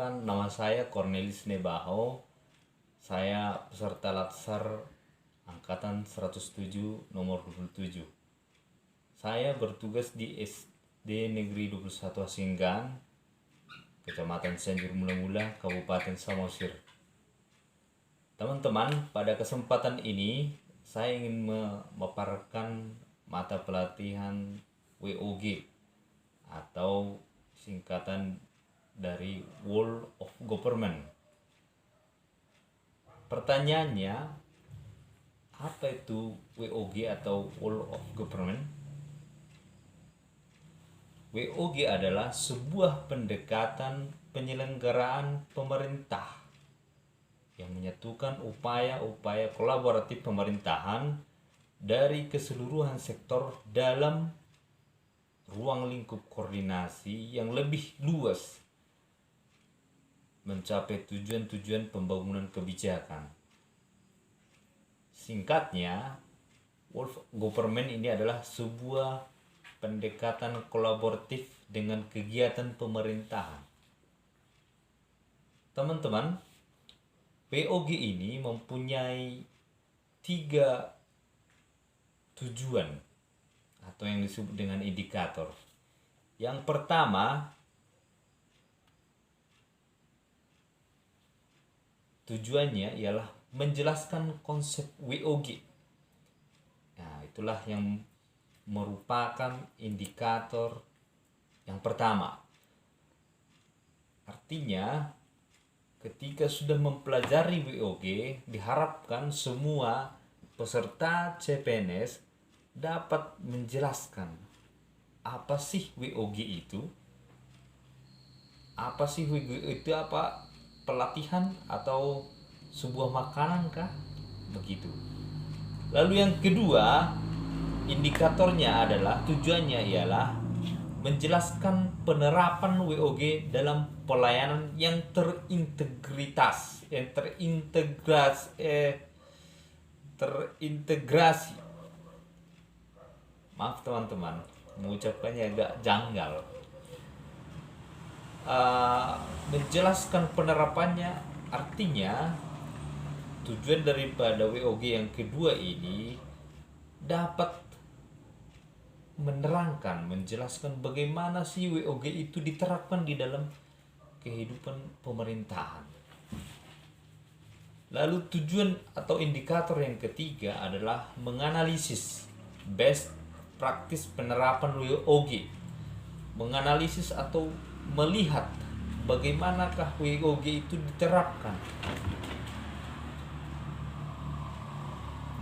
Perkenalkan, nama saya Cornelis Nebaho. Saya peserta Latsar Angkatan 107 nomor 27. Saya bertugas di SD Negeri 21 Hasinggan, Kecamatan Cianjur Mula-Mula, Kabupaten Samosir. Teman-teman, pada kesempatan ini saya ingin memaparkan mata pelatihan WOG atau singkatan dari World of Government. Pertanyaannya, apa itu WOG atau World of Government? WOG adalah sebuah pendekatan penyelenggaraan pemerintah yang menyatukan upaya-upaya kolaboratif pemerintahan dari keseluruhan sektor dalam ruang lingkup koordinasi yang lebih luas, mencapai tujuan-tujuan pembangunan kebijakan. Singkatnya, World of Government ini adalah sebuah pendekatan kolaboratif dengan kegiatan pemerintahan. Teman-teman, WOG ini mempunyai 3 tujuan atau yang disebut dengan indikator. Yang pertama, tujuannya ialah menjelaskan konsep WOG. Nah, itulah yang merupakan indikator yang pertama. Artinya, ketika sudah mempelajari WOG, diharapkan semua peserta CPNS dapat menjelaskan apa sih WOG itu? Apa sih WOG itu? Apa pelatihan atau sebuah makanan kah? Begitu. Lalu yang kedua, indikatornya adalah tujuannya ialah menjelaskan penerapan WOG dalam pelayanan yang terintegrasi. Maaf teman-teman, mengucapkannya agak janggal. Menjelaskan penerapannya artinya tujuan daripada WOG yang kedua ini dapat menerangkan, menjelaskan bagaimana sih WOG itu diterapkan di dalam kehidupan pemerintahan. Lalu tujuan atau indikator yang ketiga adalah menganalisis best practice penerapan WOG, menganalisis atau melihat bagaimanakah WOG itu diterapkan,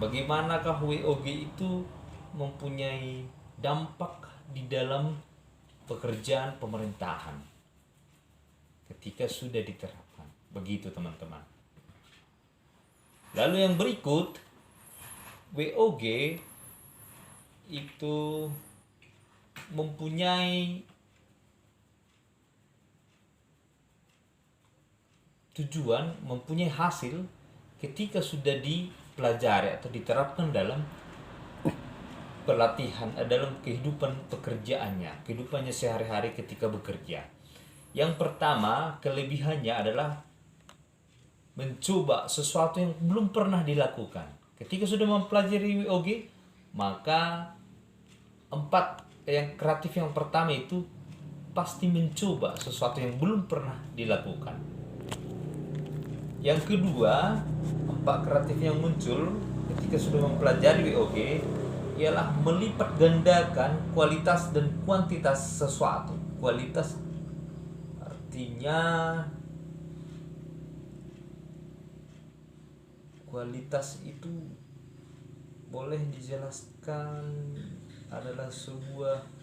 bagaimanakah WOG itu mempunyai dampak di dalam pekerjaan pemerintahan ketika sudah diterapkan. Begitu teman-teman. Lalu yang berikut, WOG itu mempunyai tujuan, mempunyai hasil ketika sudah dipelajari atau diterapkan dalam pelatihan, dalam kehidupan pekerjaannya, kehidupannya sehari-hari ketika bekerja. Yang pertama, kelebihannya adalah mencoba sesuatu yang belum pernah dilakukan. Ketika sudah mempelajari WOG, maka yang kreatif yang pertama itu pasti mencoba sesuatu yang belum pernah dilakukan. Yang kedua, kreatif yang muncul ketika sudah mempelajari WOG ialah melipat gandakan kualitas dan kuantitas sesuatu. Kualitas artinya kualitas itu boleh dijelaskan adalah sebuah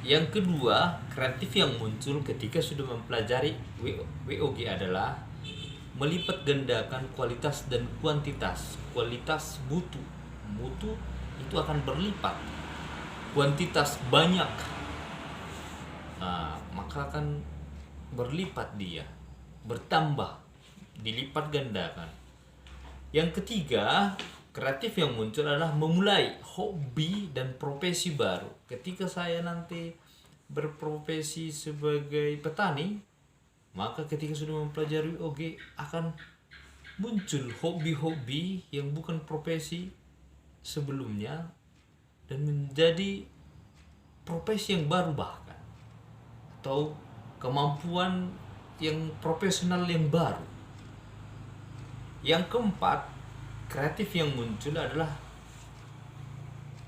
Yang kedua, kreatif yang muncul ketika sudah mempelajari WOG adalah melipat gandakan kualitas dan kuantitas. Kualitas mutu itu akan berlipat. Kuantitas banyak, maka akan berlipat dia, bertambah, dilipat gandakan. Yang ketiga, kreatif yang muncul adalah memulai hobi dan profesi baru. Ketika saya nanti berprofesi sebagai petani, maka ketika sudah mempelajari WOG akan muncul hobi-hobi yang bukan profesi sebelumnya dan menjadi profesi yang baru bahkan, atau kemampuan yang profesional yang baru. Yang keempat, kreatif yang muncul adalah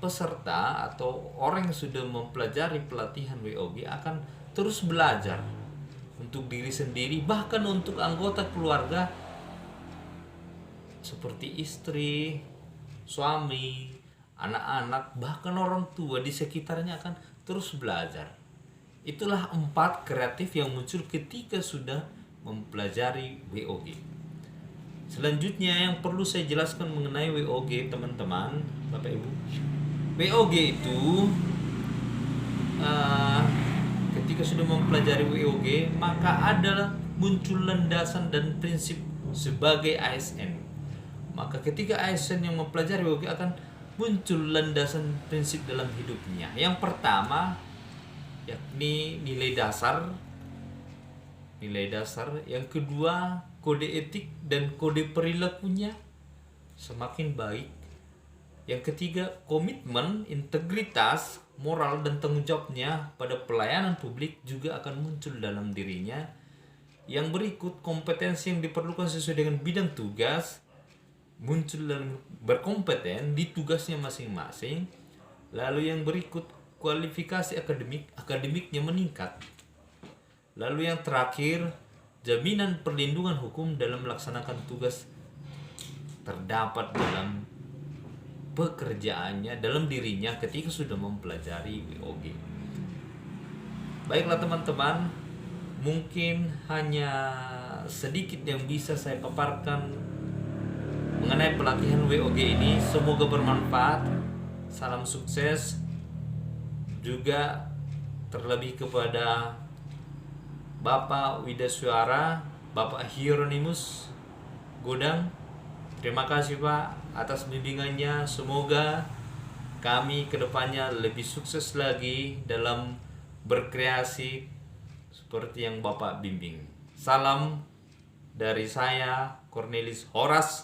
peserta atau orang yang sudah mempelajari pelatihan WOG akan terus belajar untuk diri sendiri, bahkan untuk anggota keluarga seperti istri, suami, anak-anak, bahkan orang tua di sekitarnya akan terus belajar. Itulah 4 kreatif yang muncul ketika sudah mempelajari WOG. Selanjutnya yang perlu saya jelaskan mengenai WOG, teman-teman, Bapak Ibu. WOG itu ketika sudah mempelajari WOG, maka ada muncul landasan dan prinsip sebagai ASN. Maka ketika ASN yang mempelajari WOG akan muncul landasan prinsip dalam hidupnya. Yang pertama yakni nilai dasar. Yang kedua, kode etik dan kode perilakunya semakin baik. Yang ketiga, komitmen, integritas, moral dan tanggung jawabnya pada pelayanan publik juga akan muncul dalam dirinya. Yang berikut, kompetensi yang diperlukan sesuai dengan bidang tugas, muncul dan berkompeten di tugasnya masing-masing. Lalu yang berikut, kualifikasi akademiknya meningkat. Lalu yang terakhir, jaminan perlindungan hukum dalam melaksanakan tugas terdapat dalam pekerjaannya, dalam dirinya ketika sudah mempelajari WOG. Baiklah teman-teman, mungkin hanya sedikit yang bisa saya paparkan mengenai pelatihan WOG ini. Semoga bermanfaat. Salam sukses. Juga terlebih kepada Bapak Widasuara, Bapak Hieronymus Godang, terima kasih Pak atas bimbingannya. Semoga kami kedepannya lebih sukses lagi dalam berkreasi seperti yang Bapak bimbing. Salam dari saya, Cornelis Horas.